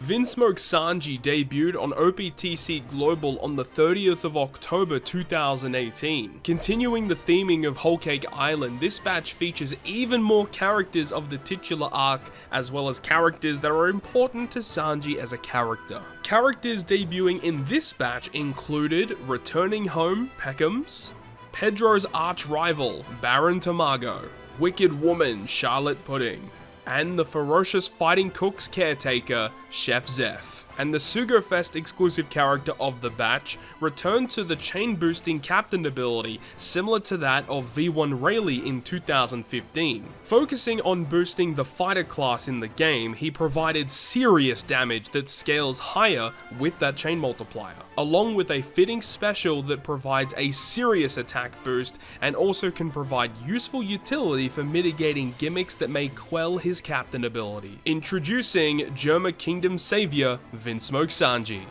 Vinsmoke Sanji debuted on OPTC Global on the 30th of October 2018. Continuing the theming of Whole Cake Island, this batch features even more characters of the titular arc, as well as characters that are important to Sanji as a character. Characters debuting in this batch included returning home Peckhams, Pedro's arch-rival Baron Tamago, Wicked Woman Charlotte Pudding, and the ferocious fighting cook's caretaker, Chef Zeph. And the Sugo-Fest exclusive character of the batch returned to the chain boosting captain ability similar to that of V1 Rayleigh in 2015. Focusing on boosting the fighter class in the game, he provided serious damage that scales higher with that chain multiplier, along with a fitting special that provides a serious attack boost and also can provide useful utility for mitigating gimmicks that may quell his captain ability. Introducing Germa Kingdom Savior Vinsmoke Sanji.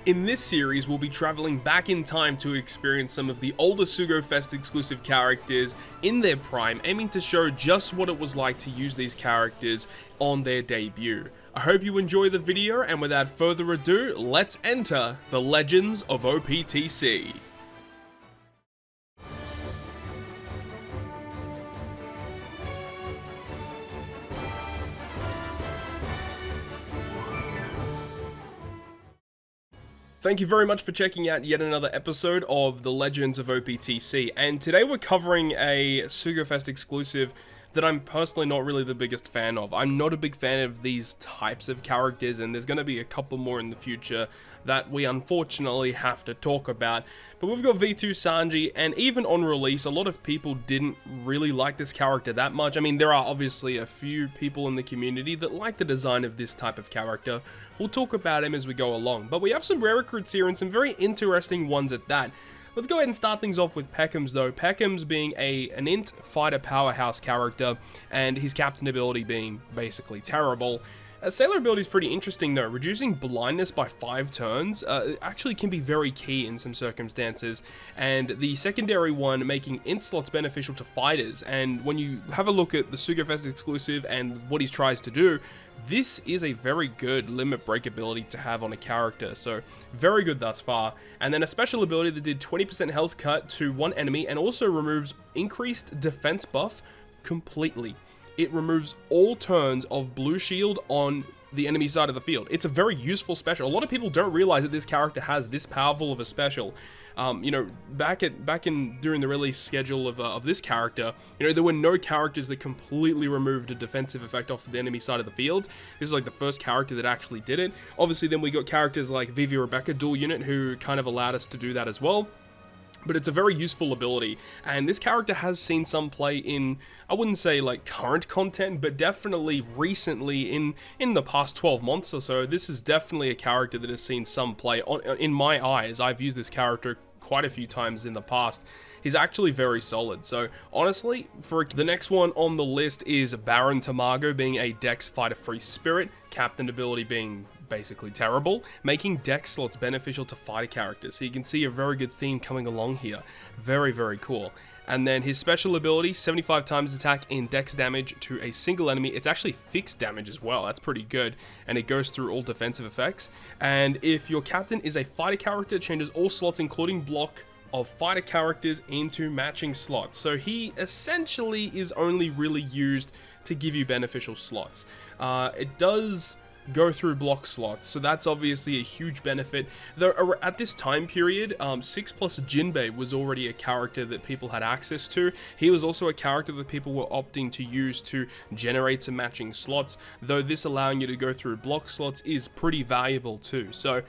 In this series, we'll be traveling back in time to experience some of the older Sugo-Fest exclusive characters in their prime, aiming to show just what it was like to use these characters on their debut. I hope you enjoy the video, and without further ado, let's enter the Legends of OPTC. Thank you very much for checking out yet another episode of The Legends of OPTC, and today we're covering a Sugo-Fest exclusive that I'm personally not really the biggest fan of. I'm not a big fan of these types of characters, and there's going to be a couple more in the future that we unfortunately have to talk about. But we've got V2 Sanji, and even on release, a lot of people didn't really like this character that much. I mean, there are obviously a few people in the community that like the design of this type of character. We'll talk about him as we go along, but we have some rare recruits here and some very interesting ones at that. Let's go ahead and start things off with Peckhams though. Peckhams being an int fighter powerhouse character, and his captain ability being basically terrible. Sailor ability is pretty interesting though. Reducing blindness by 5 turns actually can be very key in some circumstances, and the secondary one making int slots beneficial to fighters. And when you have a look at the Sugo-Fest exclusive and what he tries to do, this is a very good limit break ability to have on a character, so very good thus far. And then a special ability that did 20% health cut to one enemy and also removes increased defense buff completely. It removes all turns of blue shield on the enemy side of the field. It's a very useful special. A lot of people don't realize that this character has this powerful of a special. You know, during the release schedule of this character, you know, there were no characters that completely removed a defensive effect off the enemy side of the field. This is like the first character that actually did it. Obviously, then we got characters like Vivi Rebecca dual unit who kind of allowed us to do that as well. But it's a very useful ability, and this character has seen some play in, I wouldn't say like current content, but definitely recently in the past 12 months or so. This is definitely a character that has seen some play. In my eyes, I've used this character quite a few times in the past. He's actually very solid. So honestly, for the next one on the list is Baron Tamago, being a Dex fighter free spirit, captain ability being basically terrible, making Dex slots beneficial to fighter characters. So you can see a very good theme coming along here. Very, very cool. And then his special ability, 75 times attack in Dex damage to a single enemy. It's actually fixed damage as well. That's pretty good. And it goes through all defensive effects. And if your captain is a fighter character, it changes all slots, including block, of fighter characters into matching slots. So he essentially is only really used to give you beneficial slots. It does go through block slots, so that's obviously a huge benefit. Though at this time period, 6+ Jinbei was already a character that people had access to. He was also a character that people were opting to use to generate some matching slots, though this allowing you to go through block slots is pretty valuable too. So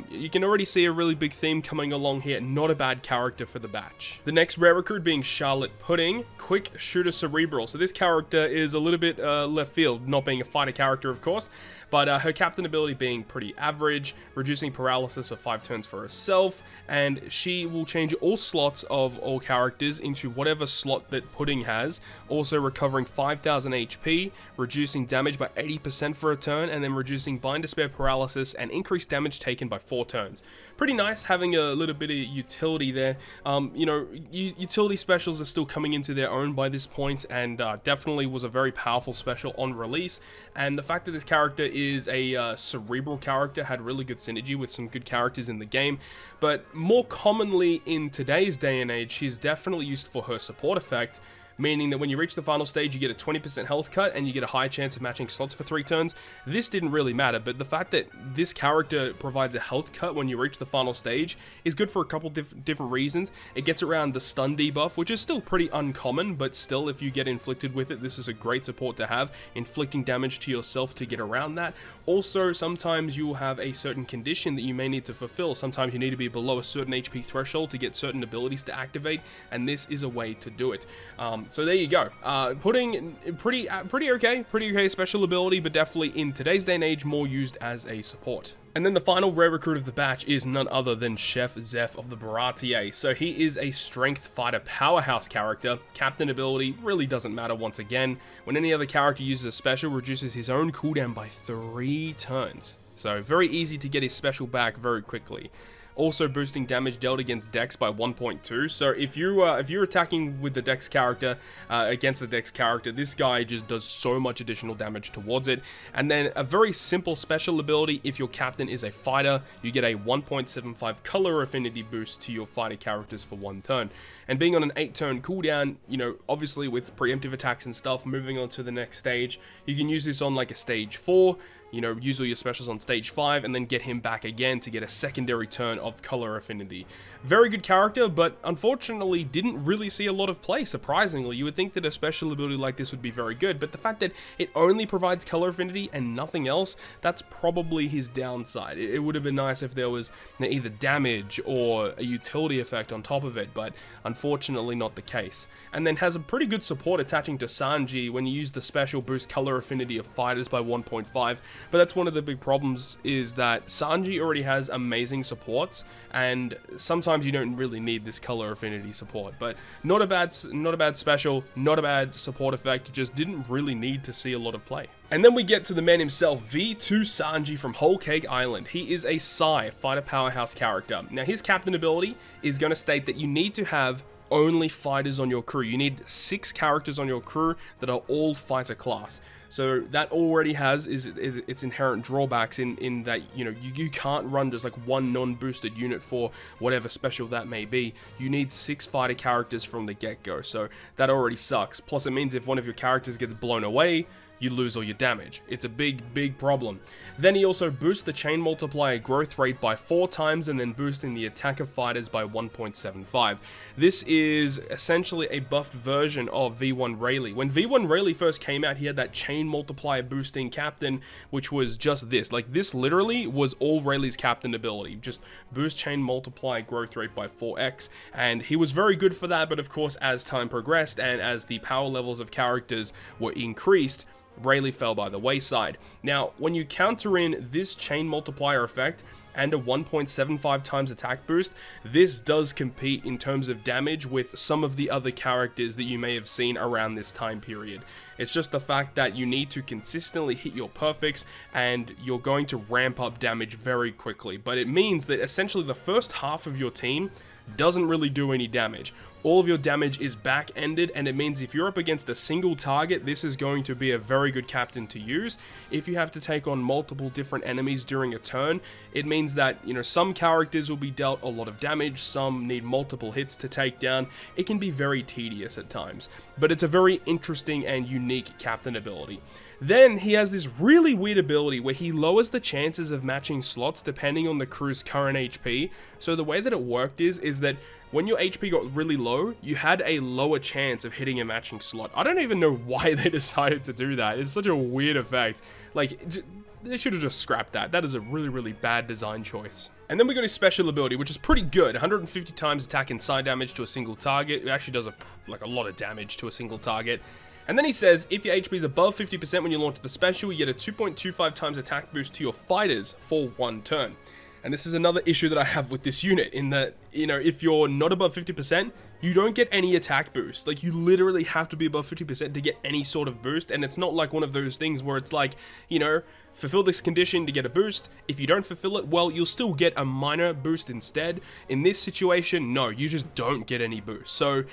you can already see a really big theme coming along here. Not a bad character for the batch. The next rare recruit being Charlotte Pudding, quick shooter cerebral. So this character is a little bit left field, not being a fighter character of course, but her captain ability being pretty average, reducing paralysis for 5 turns for herself, and she will change all slots of all characters into whatever slot that Pudding has, also recovering 5,000 HP, reducing damage by 80% for a turn, and then reducing blind despair paralysis and increased damage taken by 4 turns. Pretty nice having a little bit of utility there. You know, utility specials are still coming into their own by this point, and definitely was a very powerful special on release, and the fact that this character is is a cerebral character, had really good synergy with some good characters in the game, but more commonly in today's day and age, she's definitely used for her support effect, meaning that when you reach the final stage, you get a 20% health cut and you get a high chance of matching slots for 3 turns. This didn't really matter, but the fact that this character provides a health cut when you reach the final stage is good for a couple different reasons. It gets around the stun debuff, which is still pretty uncommon, but still, if you get inflicted with it, this is a great support to have, inflicting damage to yourself to get around that. Also, sometimes you will have a certain condition that you may need to fulfill. Sometimes you need to be below a certain HP threshold to get certain abilities to activate, and this is a way to do it. So there you go. Putting pretty okay special ability, but definitely in today's day and age more used as a support. And then the final rare recruit of the batch is none other than Chef Zeph of the Baratie. So he is a strength fighter powerhouse character. Captain ability really doesn't matter once again. When any other character uses a special, reduces his own cooldown by 3 turns. So very easy to get his special back very quickly. Also boosting damage dealt against Dex by 1.2. So if you're attacking with the Dex character against the Dex character, this guy just does so much additional damage towards it. And then a very simple special ability: if your captain is a fighter, you get a 1.75 color affinity boost to your fighter characters for 1 turn. And being on an 8-turn cooldown, you know, obviously with preemptive attacks and stuff, moving on to the next stage, you can use this on like a stage 4. You know, use all your specials on stage 5 and then get him back again to get a secondary turn of color affinity. Very good character, but unfortunately didn't really see a lot of play, surprisingly. You would think that a special ability like this would be very good, but the fact that it only provides color affinity and nothing else, that's probably his downside. It would have been nice if there was either damage or a utility effect on top of it, but unfortunately not the case. And then has a pretty good support attaching to Sanji when you use the special boost color affinity of fighters by 1.5, but that's one of the big problems, is that Sanji already has amazing supports, and sometimes you don't really need this color affinity support. But not a bad special, not a bad support effect, just didn't really need to see a lot of play. And then we get to the man himself, V2 Sanji from Whole Cake Island. He is a Psy, fighter powerhouse character. Now his captain ability is going to state that you need to have only fighters on your crew. You need 6 characters on your crew that are all fighter class. So that already has its inherent drawbacks in that, you know, you can't run just like one non-boosted unit for whatever special that may be. You need 6 fighter characters from the get-go, so that already sucks. Plus it means if one of your characters gets blown away, you lose all your damage. It's a big problem. Then he also boosts the chain multiplier growth rate by 4 times and then boosting the attack of fighters by 1.75. This is essentially a buffed version of V1 Rayleigh. When V1 Rayleigh first came out, he had that chain multiplier boosting captain, which was just this. Like, this literally was all Rayleigh's captain ability. Just boost chain multiplier growth rate by 4x. And he was very good for that, but of course, as time progressed and as the power levels of characters were increased, Rayleigh fell by the wayside. Now, when you counter in this chain multiplier effect and a 1.75 times attack boost, this does compete in terms of damage with some of the other characters that you may have seen around this time period. It's just the fact that you need to consistently hit your perfects and you're going to ramp up damage very quickly. But it means that essentially the first half of your team doesn't really do any damage. All of your damage is back-ended, and it means if you're up against a single target, this is going to be a very good captain to use. If you have to take on multiple different enemies during a turn, it means that, you know, some characters will be dealt a lot of damage, some need multiple hits to take down. It can be very tedious at times, but it's a very interesting and unique captain ability. Then he has this really weird ability where he lowers the chances of matching slots depending on the crew's current HP. So the way that it worked is that when your HP got really low, you had a lower chance of hitting a matching slot. I don't even know why they decided to do that. It's such a weird effect. Like, they should have just scrapped that. That is a really bad design choice. And then we got his special ability, which is pretty good. 150 times attack and side damage to a single target. It actually does a lot of damage to a single target. And then he says, if your HP is above 50% when you launch the special, you get a 2.25 times attack boost to your fighters for 1 turn. And this is another issue that I have with this unit, in that, you know, if you're not above 50%, you don't get any attack boost. Like, you literally have to be above 50% to get any sort of boost, and it's not like one of those things where it's like, you know, fulfill this condition to get a boost. If you don't fulfill it, well, you'll still get a minor boost instead. In this situation, no, you just don't get any boost. So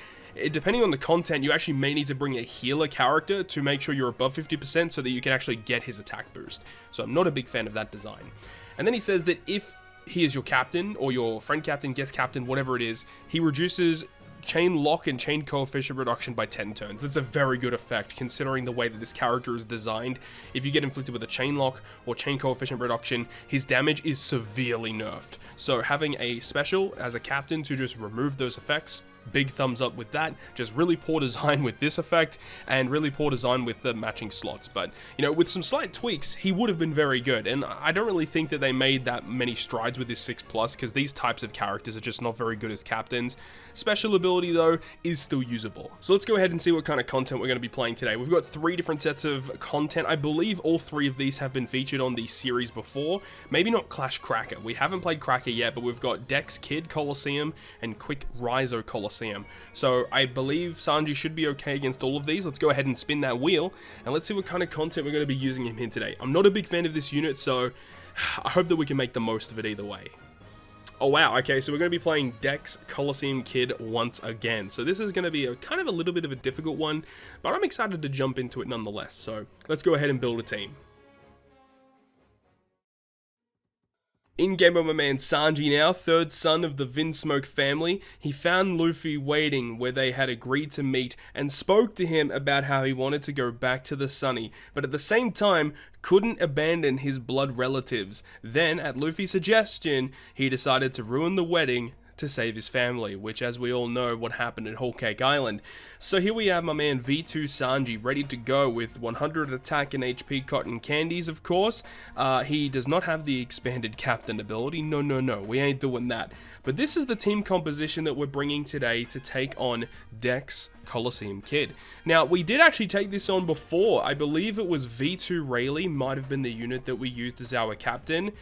depending on the content, you actually may need to bring a healer character to make sure you're above 50% so that you can actually get his attack boost. So I'm not a big fan of that design. And then he says that if he is your captain, or your friend captain, guest captain, whatever it is, he reduces chain lock and chain coefficient reduction by 10 turns. That's a very good effect considering the way that this character is designed. If you get inflicted with a chain lock or chain coefficient reduction, his damage is severely nerfed. So having a special as a captain to just remove those effects, big thumbs up with that. Just really poor design with this effect, and really poor design with the matching slots. But, you know, with some slight tweaks, he would have been very good. And I don't really think that they made that many strides with this 6+, because these types of characters are just not very good as captains. Special ability, though, is still usable. So let's go ahead and see what kind of content we're going to be playing today. We've got 3 different sets of content. I believe all 3 of these have been featured on the series before. Maybe not Clash Cracker. We haven't played Cracker yet, but we've got Dex Kid Coliseum and Quick Rhizo Coliseum. So I believe Sanji should be okay against all of these. Let's go ahead and spin that wheel, and let's see what kind of content we're going to be using him in today. I'm not a big fan of this unit, so I hope that we can make the most of it either way. Oh wow, okay, so we're going to be playing Dex Coliseum Kid once again. So this is going to be a kind of a little bit of a difficult one, but I'm excited to jump into it nonetheless. So let's go ahead and build a team. In game with my man Sanji now, third son of the Vinsmoke family. He found Luffy waiting where they had agreed to meet and spoke to him about how he wanted to go back to the Sunny, but at the same time couldn't abandon his blood relatives. Then, at Luffy's suggestion, he decided to ruin the wedding to save his family, which, as we all know, what happened at Whole Cake Island. So here we have my man V2 Sanji ready to go with 100 attack and HP cotton candies, of course. He does not have the expanded captain ability. No, we ain't doing that. But this is the team composition that we're bringing today to take on Dex Coliseum Kid. Now, we did actually take this on before. I believe it was V2 Rayleigh might have been the unit that we used as our captain.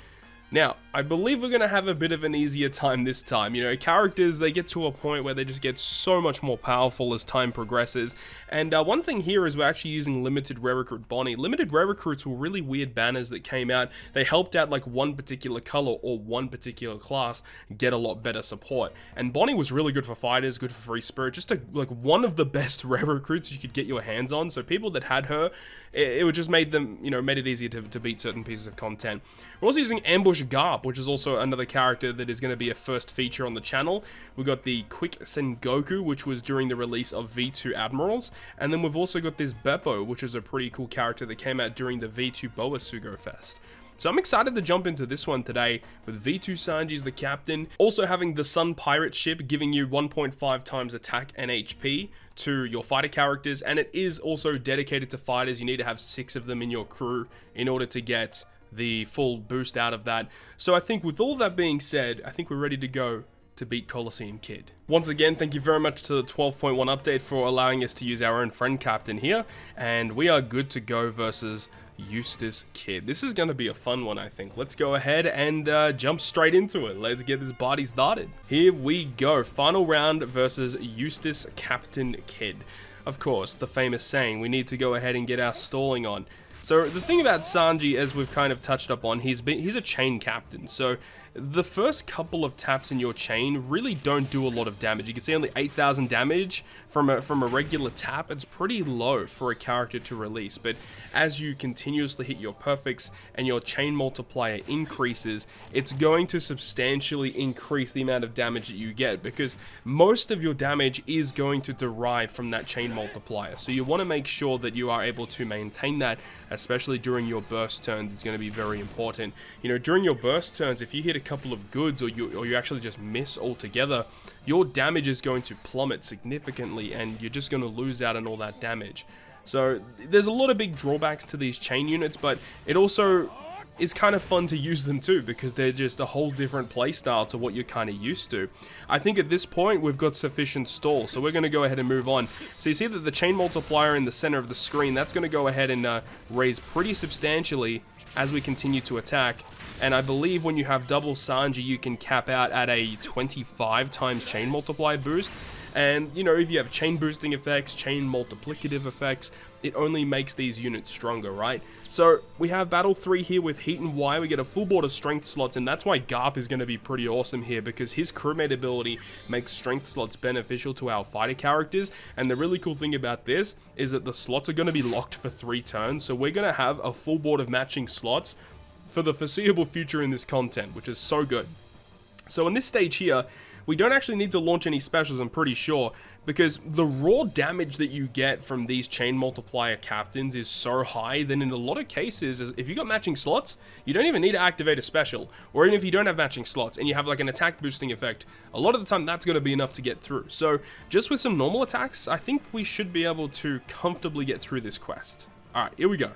Now, I believe we're going to have a bit of an easier time this time. You know, characters, they get to a point where they just get so much more powerful as time progresses. And one thing here is we're actually using Limited Rare Recruit Bonnie. Limited Rare Recruits were really weird banners that came out. They helped out like one particular color or one particular class get a lot better support. And Bonnie was really good for fighters, good for free spirit, just like one of the best rare recruits you could get your hands on. So people that had her, it would just made them, you know, made it easier to beat certain pieces of content. We're also using Ambush Garp, which is also another character that is going to be a first feature on the channel. We've got the Quick Sengoku, which was during the release of V2 Admirals, and then we've also got this Beppo, which is a pretty cool character that came out during the V2 Boa Sugo-Fest. So I'm excited to jump into this one today with V2 Sanji as the captain, also having the Sun Pirate ship giving you 1.5 times attack and HP to your fighter characters, and it is also dedicated to fighters. You need to have 6 of them in your crew in order to get the full boost out of that. So I think with all that being said, I think we're ready to go to beat Coliseum Kid. Once again, thank you very much to the 12.1 update for allowing us to use our own friend captain here, and we are good to go versus Eustace Kid. This is going to be a fun one, I think. Let's go ahead and jump straight into it. Let's get this party started. Here we go. Final round versus Eustace Captain Kid. Of course, the famous saying, we need to go ahead and get our stalling on. So the thing about Sanji, as we've kind of touched up on, he's a chain captain. So the first couple of taps in your chain really don't do a lot of damage. You can see only 8,000 damage from a regular tap. It's pretty low for a character to release, but as you continuously hit your perfects and your chain multiplier increases, it's going to substantially increase the amount of damage that you get, because most of your damage is going to derive from that chain multiplier. So you want to make sure that you are able to maintain that, especially during your burst turns. It's going to be very important. You know, during your burst turns, if you hit a couple of goods or you actually just miss altogether, your damage is going to plummet significantly and you're just going to lose out on all that damage. So there's a lot of big drawbacks to these chain units, but it also is kind of fun to use them too, because they're just a whole different playstyle to what you're kind of used to. I think at this point we've got sufficient stall, so we're going to go ahead and move on. So you see that the chain multiplier in the center of the screen, that's going to go ahead and raise pretty substantially as we continue to attack. And I believe when you have double Sanji, you can cap out at a 25 times chain multiplier boost. And, you know, if you have chain boosting effects, chain multiplicative effects, it only makes these units stronger, right? So we have Battle 3 here with Heat and Y. We get a full board of strength slots, and that's why Garp is going to be pretty awesome here, because his crewmate ability makes strength slots beneficial to our fighter characters. And the really cool thing about this is that the slots are going to be locked for 3 turns, so we're going to have a full board of matching slots for the foreseeable future in this content, which is so good. So in this stage here, we don't actually need to launch any specials, I'm pretty sure, because the raw damage that you get from these chain multiplier captains is so high that in a lot of cases, if you got matching slots, you don't even need to activate a special. Or even if you don't have matching slots and you have like an attack boosting effect, a lot of the time that's going to be enough to get through. So just with some normal attacks, I think we should be able to comfortably get through this quest. Alright, here we go.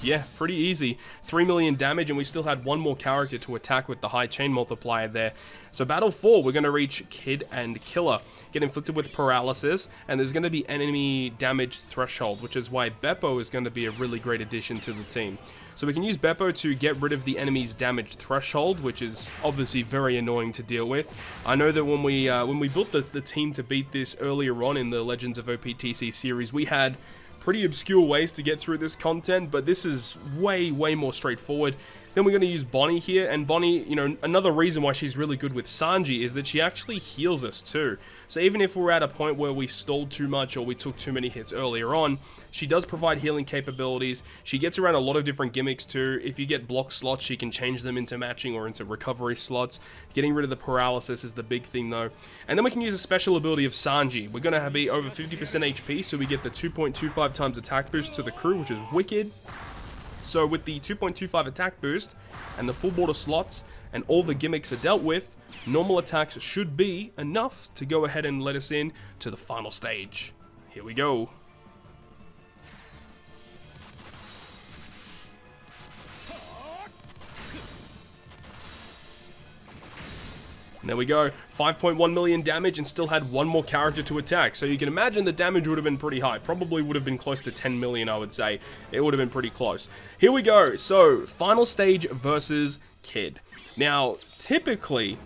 Yeah, pretty easy. 3 million damage, and we still had one more character to attack with the high chain multiplier there. So Battle 4, we're going to reach Kid and Killer. Get inflicted with paralysis, and there's going to be enemy damage threshold, which is why Beppo is going to be a really great addition to the team. So we can use Beppo to get rid of the enemy's damage threshold, which is obviously very annoying to deal with. I know that when we built the team to beat this earlier on in the Legends of OPTC series, we had pretty obscure ways to get through this content, but this is way more straightforward. Then we're going to use Bonnie here, and Bonnie, you know, another reason why she's really good with Sanji is that she actually heals us too. So even if we're at a point where we stalled too much or we took too many hits earlier on, she does provide healing capabilities. She gets around a lot of different gimmicks too. If you get block slots, she can change them into matching or into recovery slots. Getting rid of the paralysis is the big thing though. And then we can use a special ability of Sanji. We're going to be over 50% HP, so we get the 2.25 times attack boost to the crew, which is wicked. So with the 2.25 attack boost and the full board of slots and all the gimmicks are dealt with, normal attacks should be enough to go ahead and let us in to the final stage. Here we go. And there we go, 5.1 million damage and still had one more character to attack. So you can imagine the damage would have been pretty high. Probably would have been close to 10 million, I would say. It would have been pretty close. Here we go. So, final stage versus Kid. Now, typically,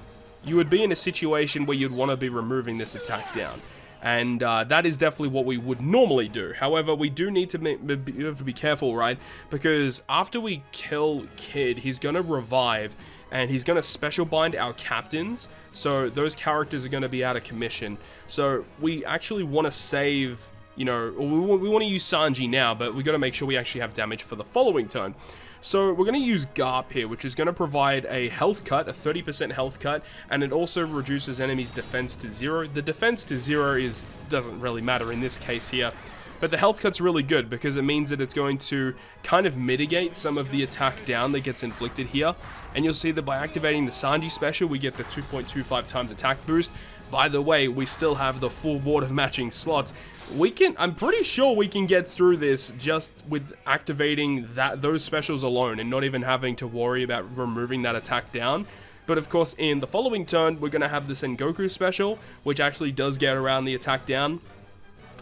you would be in a situation where you'd want to be removing this attack down. And that is definitely what we would normally do. However, we do need to be careful, right? Because after we kill Kid, he's going to revive, and he's going to special bind our captains, so those characters are going to be out of commission. So we actually want to save, you know, we want to use Sanji now, but we got to make sure we actually have damage for the following turn. So we're going to use Garp here, which is going to provide a health cut, a 30% health cut, and it also reduces enemies' defense to 0. The defense to 0 doesn't really matter in this case here, but the health cut's really good because it means that it's going to kind of mitigate some of the attack down that gets inflicted here. And you'll see that by activating the Sanji special, we get the 2.25 times attack boost. By the way, we still have the full board of matching slots. I'm pretty sure we can get through this just with activating those specials alone and not even having to worry about removing that attack down. But of course, in the following turn, we're going to have the Sengoku special, which actually does get around the attack down.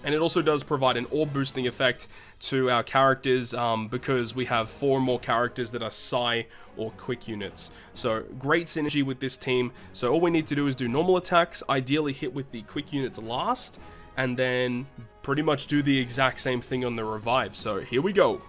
And it also does provide an orb boosting effect to our characters because we have 4 more characters that are Psi or quick units. So great synergy with this team. So all we need to do is do normal attacks, ideally hit with the quick units last, and then pretty much do the exact same thing on the revive. So here we go.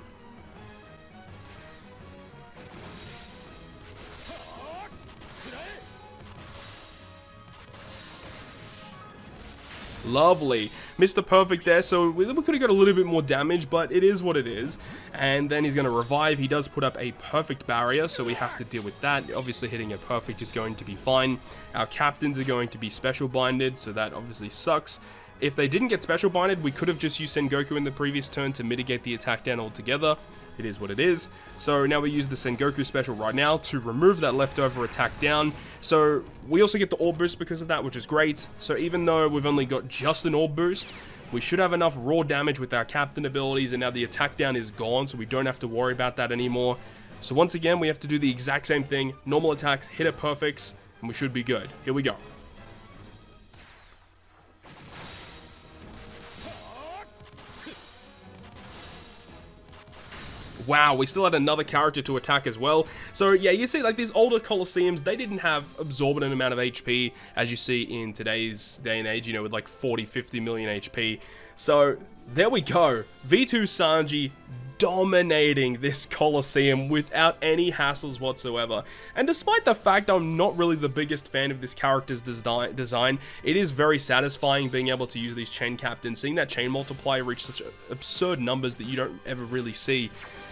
Lovely. Mr. Perfect there, so we could have got a little bit more damage, but it is what it is. And then he's going to revive. He does put up a perfect barrier, so we have to deal with that. Obviously, hitting a perfect is going to be fine. Our captains are going to be special binded, so that obviously sucks. If they didn't get special binded, we could have just used Sengoku in the previous turn to mitigate the attack down altogether. It is what it is. So now we use the Sengoku special right now to remove that leftover attack down. So we also get the orb boost because of that, which is great. So even though we've only got just an orb boost, we should have enough raw damage with our captain abilities, and now the attack down is gone, so we don't have to worry about that anymore. So once again, we have to do the exact same thing. Normal attacks, hit a perfects, and we should be good. Here we go. wow, we still had another character to attack as well. So yeah, you see like these older Colosseums, they didn't have absorbent amount of HP as you see in today's day and age, you know, with like 40, 50 million HP. So there we go, V2 Sanji dominating this Colosseum without any hassles whatsoever. And despite the fact I'm not really the biggest fan of this character's design, it is very satisfying being able to use these chain captains, seeing that chain multiplier reach such absurd numbers that you don't ever really see.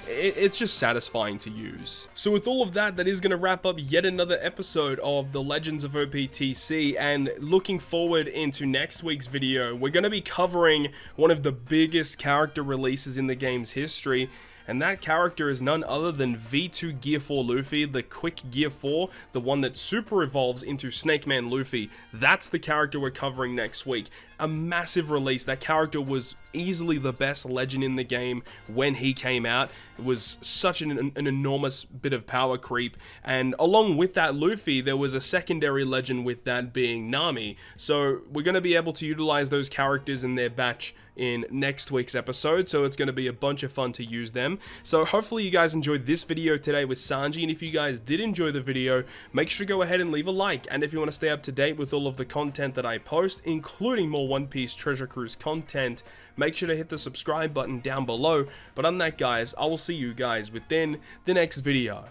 It's just satisfying to use. So with all of that, that is going to wrap up yet another episode of the Legends of OPTC, and looking forward into next week's video, we're going to be covering one of the biggest character releases in the game's history, and that character is none other than V2 Gear 4 Luffy, the Quick Gear 4, the one that super evolves into Snake Man Luffy. That's the character we're covering next week. A massive release. That character was easily the best legend in the game when he came out. It was such an enormous bit of power creep, and along with that Luffy, there was a secondary legend with that being Nami. So we're going to be able to utilize those characters in their batch in next week's episode, so it's going to be a bunch of fun to use them. So hopefully you guys enjoyed this video today with Sanji, and if you guys did enjoy the video, make sure to go ahead and leave a like, and if you want to stay up to date with all of the content that I post, including more One Piece Treasure Cruise content, make sure to hit the subscribe button down below. But on that, guys, I will see you guys within the next video.